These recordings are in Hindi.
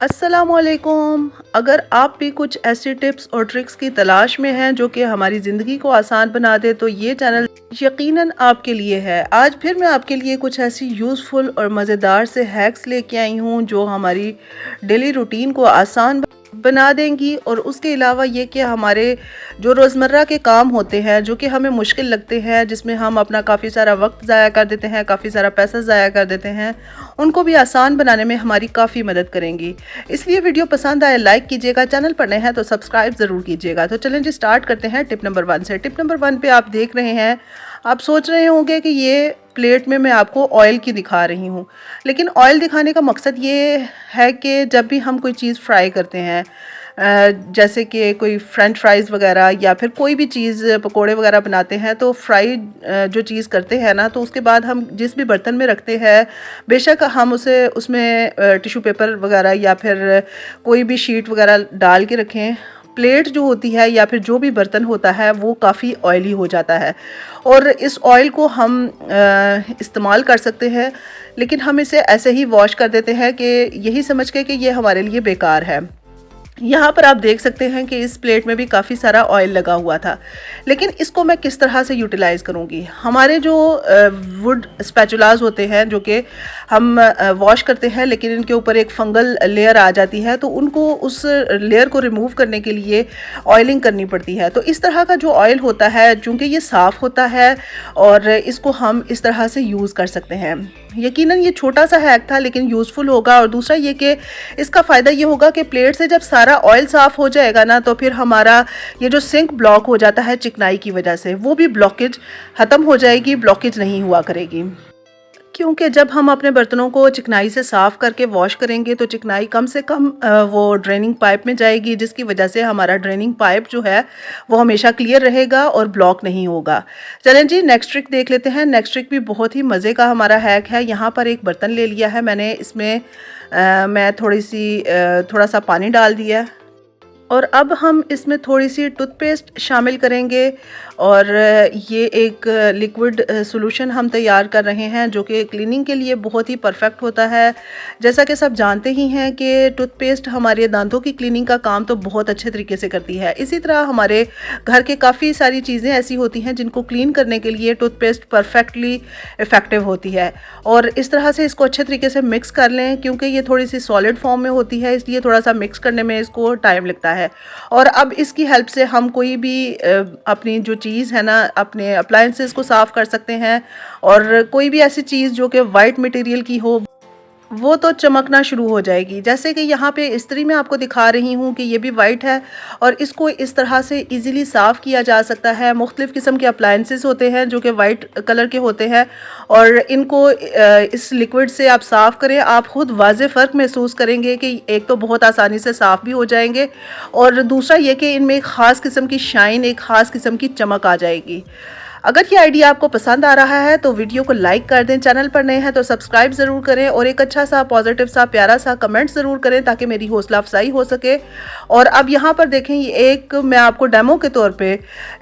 अस्सलामुअलैकुम। अगर आप भी कुछ ऐसी टिप्स और ट्रिक्स की तलाश में हैं जो कि हमारी ज़िंदगी को आसान बना दे तो ये चैनल यकीनन आपके लिए है। आज फिर मैं आपके लिए कुछ ऐसी यूज़फुल और मज़ेदार से हैक्स लेके आई हूँ जो हमारी डेली रूटीन को आसान बना देंगी। और उसके अलावा ये कि हमारे जो रोज़मर्रा के काम होते हैं जो कि हमें मुश्किल लगते हैं, जिसमें हम अपना काफ़ी सारा वक्त ज़ाया कर देते हैं, काफ़ी सारा पैसा ज़ाया कर देते हैं, उनको भी आसान बनाने में हमारी काफ़ी मदद करेंगी। इसलिए वीडियो पसंद आए लाइक कीजिएगा, चैनल पर नए हैं तो सब्सक्राइब ज़रूर कीजिएगा। तो चलें जी स्टार्ट करते हैं टिप नंबर 1 से। टिप नंबर 1 पे आप देख रहे हैं, आप सोच रहे होंगे कि ये प्लेट में मैं आपको ऑयल की दिखा रही हूँ, लेकिन ऑयल दिखाने का मकसद ये है कि जब भी हम कोई चीज़ फ्राई करते हैं, जैसे कि कोई फ्रेंच फ्राइज़ वगैरह या फिर कोई भी चीज़ पकोड़े वगैरह बनाते हैं, तो फ्राई जो चीज़ करते हैं ना, तो उसके बाद हम जिस भी बर्तन में रखते हैं, बेशक हम उसे उसमें टिश्यू पेपर वगैरह या फिर कोई भी शीट वगैरह डाल के रखें, प्लेट जो होती है या फिर जो भी बर्तन होता है वो काफ़ी ऑयली हो जाता है। और इस ऑयल को हम इस्तेमाल कर सकते हैं, लेकिन हम इसे ऐसे ही वॉश कर देते हैं कि यही समझ के कि ये हमारे लिए बेकार है। यहाँ पर आप देख सकते हैं कि इस प्लेट में भी काफ़ी सारा ऑयल लगा हुआ था, लेकिन इसको मैं किस तरह से यूटिलाइज़ करूँगी। हमारे जो वुड स्पैचुलास होते हैं जो कि हम वॉश करते हैं, लेकिन इनके ऊपर एक फंगल लेयर आ जाती है, तो उनको उस लेयर को रिमूव करने के लिए ऑयलिंग करनी पड़ती है। तो इस तरह का जो ऑयल होता है, चूँकि ये साफ़ होता है और इसको हम इस तरह से यूज़ कर सकते हैं। यकीनन ये छोटा सा हैक था लेकिन यूज़फुल होगा। और दूसरा ये कि इसका फ़ायदा ये होगा कि प्लेट से जब सारा ऑयल साफ़ हो जाएगा ना, तो फिर हमारा ये जो सिंक ब्लॉक हो जाता है चिकनाई की वजह से, वो भी ब्लॉकेज ख़त्म हो जाएगी, ब्लॉकेज नहीं हुआ करेगी। क्योंकि जब हम अपने बर्तनों को चिकनाई से साफ़ करके वॉश करेंगे तो चिकनाई कम से कम वो ड्रेनिंग पाइप में जाएगी, जिसकी वजह से हमारा ड्रेनिंग पाइप जो है वो हमेशा क्लियर रहेगा और ब्लॉक नहीं होगा। चलें जी नेक्स्ट ट्रिक देख लेते हैं। नेक्स्ट ट्रिक भी बहुत ही मज़े का हमारा हैक है। यहाँ पर एक बर्तन ले लिया है मैंने, इसमें मैं थोड़ा सा पानी डाल दिया है और अब हम इसमें थोड़ी सी टूथपेस्ट शामिल करेंगे और ये एक लिक्विड सॉल्यूशन हम तैयार कर रहे हैं जो कि क्लीनिंग के लिए बहुत ही परफेक्ट होता है। जैसा कि सब जानते ही हैं कि टूथपेस्ट हमारे दांतों की क्लीनिंग का काम तो बहुत अच्छे तरीके से करती है। इसी तरह हमारे घर के काफ़ी सारी चीज़ें ऐसी होती हैं जिनको क्लीन करने के लिए टूथपेस्ट परफेक्टली इफ़ेक्टिव होती है। और इस तरह से इसको अच्छे तरीके से मिक्स कर लें, क्योंकि ये थोड़ी सी सॉलिड फॉर्म में होती है, इसलिए थोड़ा सा मिक्स करने में इसको टाइम लगता है। और अब इसकी हेल्प से हम कोई भी अपनी जो चीज़ है ना, अपने अप्लायंसेस को साफ़ कर सकते हैं। और कोई भी ऐसी चीज़ जो कि वाइट मटेरियल की हो वो तो चमकना शुरू हो जाएगी। जैसे कि यहाँ पे इस्त्री में आपको दिखा रही हूँ कि ये भी वाइट है और इसको इस तरह से इजीली साफ़ किया जा सकता है। मुख्तलिफ़ किस्म के अप्लायंसेस होते हैं जो कि वाइट कलर के होते हैं और इनको इस लिक्विड से आप साफ़ करें, आप ख़ुद वाज़े फ़र्क महसूस करेंगे कि एक तो बहुत आसानी से साफ़ भी हो जाएंगे और दूसरा ये कि इनमें एक ख़ास किस्म की शाइन, एक ख़ास किस्म की चमक आ जाएगी। अगर ये आइडिया आपको पसंद आ रहा है तो वीडियो को लाइक कर दें, चैनल पर नए हैं तो सब्सक्राइब ज़रूर करें और एक अच्छा सा पॉजिटिव सा प्यारा सा कमेंट ज़रूर करें ताकि मेरी हौसला अफजाई हो सके। और अब यहाँ पर देखें, ये एक मैं आपको डेमो के तौर पे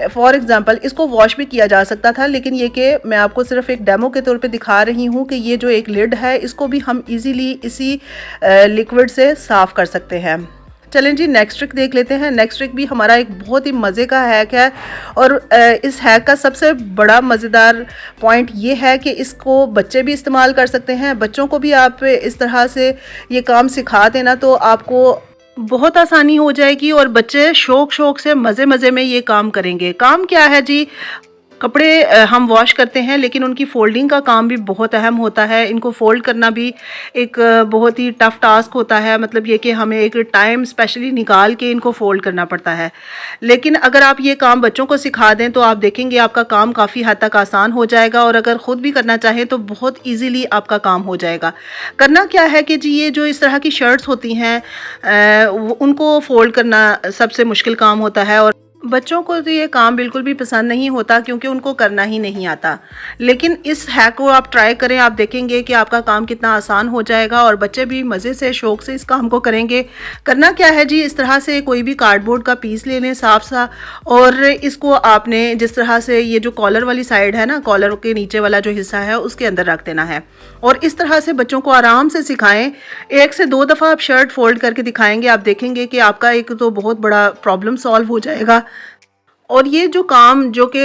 फॉर एग्जांपल इसको वॉश भी किया जा सकता था, लेकिन ये कि मैं आपको सिर्फ एक डेमो के तौर पे दिखा रही हूँ कि ये जो एक लिड है इसको भी हम ईज़िली इसी लिक्विड से साफ़ कर सकते हैं। चलें जी नेक्स्ट ट्रिक देख लेते हैं। नेक्स्ट ट्रिक भी हमारा एक बहुत ही मज़े का हैक है और इस हैक का सबसे बड़ा मज़ेदार पॉइंट ये है कि इसको बच्चे भी इस्तेमाल कर सकते हैं। बच्चों को भी आप इस तरह से ये काम सिखा देना तो आपको बहुत आसानी हो जाएगी और बच्चे शौक से मज़े में ये काम करेंगे। काम क्या है जी, कपड़े हम वॉश करते हैं लेकिन उनकी फ़ोल्डिंग का काम भी बहुत अहम होता है। इनको फ़ोल्ड करना भी एक बहुत ही टफ़ टास्क होता है, मतलब ये कि हमें एक टाइम स्पेशली निकाल के इनको फ़ोल्ड करना पड़ता है। लेकिन अगर आप ये काम बच्चों को सिखा दें तो आप देखेंगे आपका काम काफ़ी हद तक आसान हो जाएगा और अगर ख़ुद भी करना चाहें तो बहुत ईज़िली आपका काम हो जाएगा। करना क्या है कि जी, ये जो इस तरह की शर्ट्स होती हैं उनको फ़ोल्ड करना सबसे मुश्किल काम होता है और बच्चों को तो ये काम बिल्कुल भी पसंद नहीं होता क्योंकि उनको करना ही नहीं आता। लेकिन इस हैक को आप ट्राई करें, आप देखेंगे कि आपका काम कितना आसान हो जाएगा और बच्चे भी मज़े से, शौक़ से इस काम को करेंगे। करना क्या है जी, इस तरह से कोई भी कार्डबोर्ड का पीस ले लें साफ-सा, और इसको आपने जिस तरह से ये जो कॉलर वाली साइड है ना, कॉलर के नीचे वाला जो हिस्सा है उसके अंदर रख देना है और इस तरह से बच्चों को आराम से सिखाएँ। 1 से 2 दफ़ा आप शर्ट फ़ोल्ड करके दिखाएँगे, आप देखेंगे कि आपका एक तो बहुत बड़ा प्रॉब्लम सॉल्व हो जाएगा और ये जो काम जो कि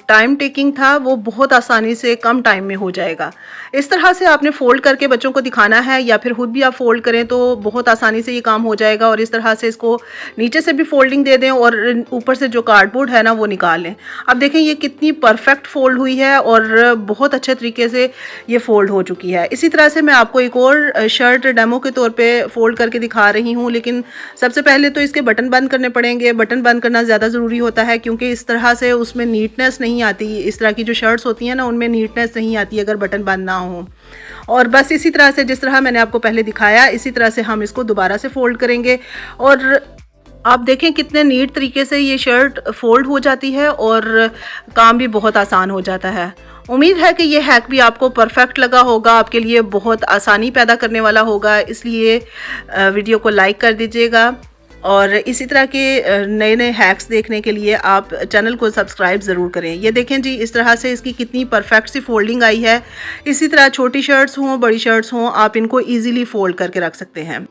टाइम टेकिंग था वो बहुत आसानी से कम टाइम में हो जाएगा। इस तरह से आपने फ़ोल्ड करके बच्चों को दिखाना है या फिर खुद भी आप फ़ोल्ड करें तो बहुत आसानी से ये काम हो जाएगा। और इस तरह से इसको नीचे से भी फ़ोल्डिंग दे दें और ऊपर से जो कार्डबोर्ड है ना वो निकाल लें। अब देखें ये कितनी परफेक्ट फ़ोल्ड हुई है और बहुत अच्छे तरीके से ये फ़ोल्ड हो चुकी है। इसी तरह से मैं आपको एक और शर्ट डेमो के तौर पे फ़ोल्ड करके दिखा रही हूँ, लेकिन सबसे पहले तो इसके बटन बंद करने पड़ेंगे। बटन बंद करना ज़्यादा ज़रूरी होता है क्योंकि इस तरह से उसमें नीटनेस नहीं आती। इस तरह की जो शर्ट्स होती हैं ना उनमें नीटनेस नहीं आती अगर बटन बंद ना हो। और बस इसी तरह से जिस तरह मैंने आपको पहले दिखाया इसी तरह से हम इसको दोबारा से फ़ोल्ड करेंगे और आप देखें कितने नीट तरीके से ये शर्ट फ़ोल्ड हो जाती है और काम भी बहुत आसान हो जाता है। उम्मीद है कि ये हैक भी आपको परफेक्ट लगा होगा, आपके लिए बहुत आसानी पैदा करने वाला होगा, इसलिए वीडियो को लाइक कर दीजिएगा और इसी तरह के नए नए हैक्स देखने के लिए आप चैनल को सब्सक्राइब ज़रूर करें। ये देखें जी इस तरह से इसकी कितनी परफेक्ट सी फोल्डिंग आई है। इसी तरह छोटी शर्ट्स हों, बड़ी शर्ट्स हों, आप इनको ईज़िली फ़ोल्ड करके रख सकते हैं।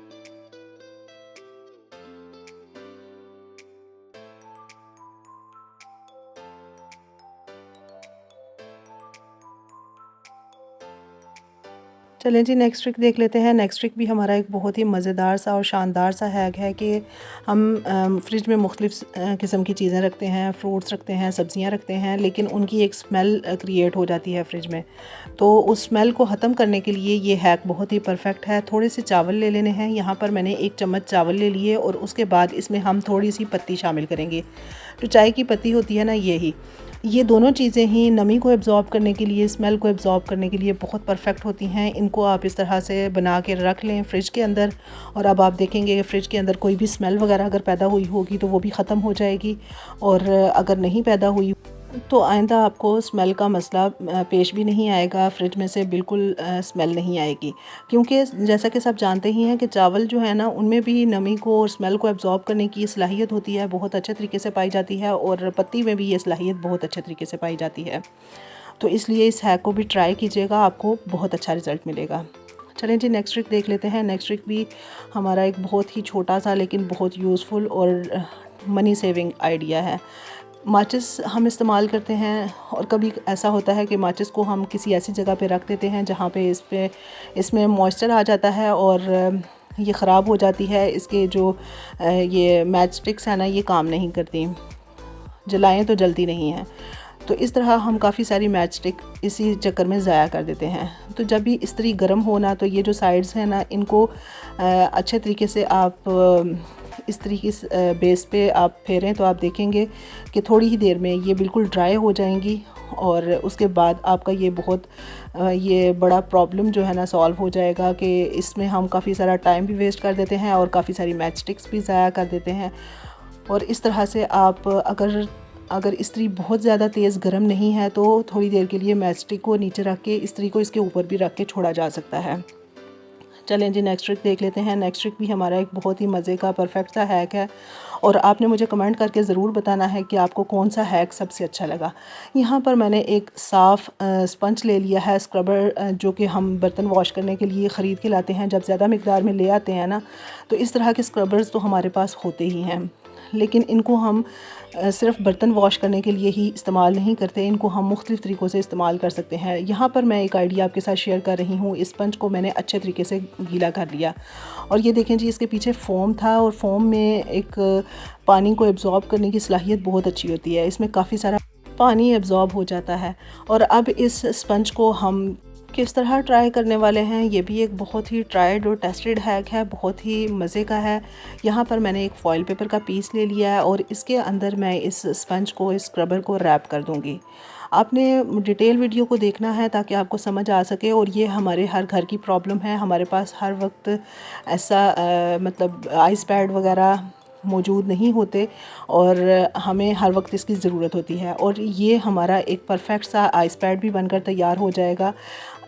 चलें जी नेक्स्ट ट्रिक देख लेते हैं। नेक्स्ट ट्रिक भी हमारा एक बहुत ही मज़ेदार सा और शानदार सा हैक है कि हम फ्रिज में मुख्तलिफ़ किस्म की चीज़ें रखते हैं, फ्रूट्स रखते हैं, सब्ज़ियाँ रखते हैं, लेकिन उनकी एक स्मेल क्रिएट हो जाती है फ्रिज में। तो उस स्मेल को ख़त्म करने के लिए ये हैक बहुत ही परफेक्ट है। थोड़े से चावल ले लेने हैं, यहाँ पर मैंने 1 चम्मच चावल ले लिए और उसके बाद इसमें हम थोड़ी सी पत्ती शामिल करेंगे। जो चाय की पत्ती होती है ना ये दोनों चीज़ें ही नमी को एब्ज़ॉर्ब करने के लिए, स्मेल को एब्ज़ॉर्ब करने के लिए बहुत परफेक्ट होती हैं। इनको आप इस तरह से बना के रख लें फ्रिज के अंदर और अब आप देखेंगे कि फ्रिज के अंदर कोई भी स्मेल वगैरह अगर पैदा हुई होगी तो वो भी ख़त्म हो जाएगी और अगर नहीं पैदा हुई तो आइंदा आपको स्मेल का मसला पेश भी नहीं आएगा, फ्रिज में से बिल्कुल स्मेल नहीं आएगी। क्योंकि जैसा कि सब जानते ही हैं कि चावल जो है ना उनमें भी नमी को और स्मेल को एब्ज़ॉर्ब करने की सलाहियत होती है, बहुत अच्छे तरीके से पाई जाती है और पत्ती में भी ये सलाहियत बहुत अच्छे तरीके से पाई जाती है। तो इसलिए इस हैक को भी ट्राई कीजिएगा, आपको बहुत अच्छा रिज़ल्ट मिलेगा। चलें जी नेक्स्ट ट्रिक देख लेते हैं। नेक्स्ट ट्रिक भी हमारा एक बहुत ही छोटा सा लेकिन बहुत यूज़फुल और मनी सेविंग आइडिया है। माचिस हम इस्तेमाल करते हैं और कभी ऐसा होता है कि माचिस को हम किसी ऐसी जगह पे रख देते हैं जहाँ पे इसमें मॉइस्चर आ जाता है और ये ख़राब हो जाती है। इसके जो ये मैच स्टिक्स हैं ना ये काम नहीं करती, जलाएं तो जलती नहीं है। तो इस तरह हम काफ़ी सारी मैच स्टिक इसी चक्कर में ज़ाया कर देते हैं। तो जब भी इस्त्री गर्म होना तो ये जो साइड्स हैं ना इनको अच्छे तरीके से आप इस्त्री की बेस पे आप फेरें तो आप देखेंगे कि थोड़ी ही देर में ये बिल्कुल ड्राई हो जाएंगी और उसके बाद आपका ये बड़ा प्रॉब्लम जो है ना सॉल्व हो जाएगा कि इसमें हम काफ़ी सारा टाइम भी वेस्ट कर देते हैं और काफ़ी सारी मैच स्टिक्स भी ज़ाया कर देते हैं। और इस तरह से आप अगर इस्त्री बहुत ज़्यादा तेज़ गर्म नहीं है तो थोड़ी देर के लिए मैच स्टिक को नीचे रख के इस्त्री को इसके ऊपर भी रख के छोड़ा जा सकता है। चलें जी नेक्स्ट ट्रिक देख लेते हैं। नेक्स्ट ट्रिक भी हमारा एक बहुत ही मज़े का परफेक्ट सा हैक है और आपने मुझे कमेंट करके ज़रूर बताना है कि आपको कौन सा हैक सबसे अच्छा लगा। यहाँ पर मैंने एक साफ़ स्पंज ले लिया है, स्क्रबर जो कि हम बर्तन वॉश करने के लिए ख़रीद के लाते हैं। जब ज़्यादा मकदार में ले आते हैं ना तो इस तरह के स्क्रबर्स तो हमारे पास होते ही हैं, लेकिन इनको हम सिर्फ बर्तन वॉश करने के लिए ही इस्तेमाल नहीं करते, इनको हम मुख्तलिफ़ तरीक़ों से इस्तेमाल कर सकते हैं। यहाँ पर मैं एक आइडिया आपके साथ शेयर कर रही हूँ। इस स्पंज को मैंने अच्छे तरीके से गीला कर लिया और ये देखें जी इसके पीछे फ़ोम था और फ़ोम में एक पानी को एब्ज़ॉर्ब करने की सलाहियत बहुत अच्छी होती है, इसमें काफ़ी सारा पानी एब्ज़ॉर्ब हो जाता है। और अब इस स्पंज को हम किस तरह ट्राई करने वाले हैं, ये भी एक बहुत ही ट्राइड और टेस्टेड हैक है, बहुत ही मज़े का है। यहाँ पर मैंने एक फॉइल पेपर का पीस ले लिया है और इसके अंदर मैं इस स्पंज को, इस स्क्रबर को रैप कर दूँगी। आपने डिटेल वीडियो को देखना है ताकि आपको समझ आ सके। और ये हमारे हर घर की प्रॉब्लम है, हमारे पास हर वक्त ऐसा मतलब आइस पैड वगैरह मौजूद नहीं होते और हमें हर वक्त इसकी ज़रूरत होती है। और ये हमारा एक परफेक्ट सा आइस पैड भी बनकर तैयार हो जाएगा।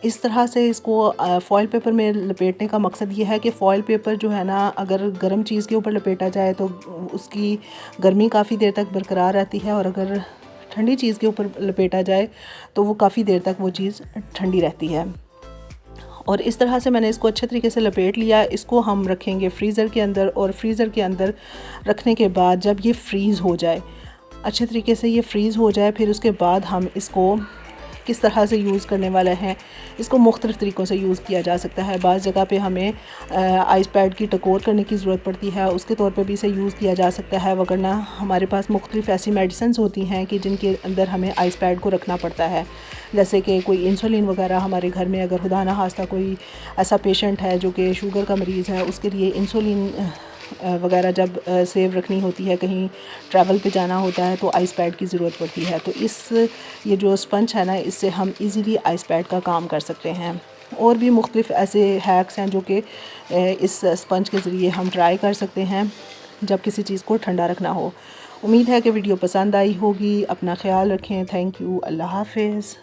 इस तरह से इसको फ़ॉइल पेपर में लपेटने का मकसद ये है कि फ़ॉइल पेपर जो है ना, अगर गर्म चीज़ के ऊपर लपेटा जाए तो उसकी गर्मी काफ़ी देर तक बरकरार रहती है, और अगर ठंडी चीज़ के ऊपर लपेटा जाए तो वो काफ़ी देर तक वो चीज़ ठंडी रहती है। और इस तरह से मैंने इसको अच्छे तरीके से लपेट लिया। इसको हम रखेंगे फ्रीज़र के अंदर, और फ्रीज़र के अंदर रखने के बाद जब ये फ्रीज़ हो जाए, अच्छे तरीके से ये फ्रीज़ हो जाए, फिर उसके बाद हम इसको किस तरह से यूज़ करने वाले हैं। इसको मुख्तलिफ़ तरीक़ों से यूज़ किया जा सकता है। बाज़ जगह पे हमें आइस पैड की टकोर करने की ज़रूरत पड़ती है, उसके तौर पे भी इसे यूज़ किया जा सकता है। वगरना हमारे पास मुख्तलिफ़ ऐसी मेडिसिन्स होती हैं कि जिनके अंदर हमें आइस पैड को रखना पड़ता है, जैसे कि कोई इंसुलिन वगैरह हमारे घर में अगर खुदा ना खास्ता कोई ऐसा पेशेंट है जो कि शुगर का मरीज़ है, उसके लिए इंसुलिन वगैरह जब सेव रखनी होती है, कहीं ट्रैवल पे जाना होता है, तो आइस पैड की ज़रूरत पड़ती है। तो ये जो स्पंज है ना, इससे हम इजीली आइस पैड का काम कर सकते हैं। और भी मुख्तलिफ़ ऐसे हैक्स हैं जो कि इस स्पंज के ज़रिए हम ट्राई कर सकते हैं जब किसी चीज़ को ठंडा रखना हो। उम्मीद है कि वीडियो पसंद आई होगी। अपना ख्याल रखें। Thank you. अल्लाह हाफ़िज़।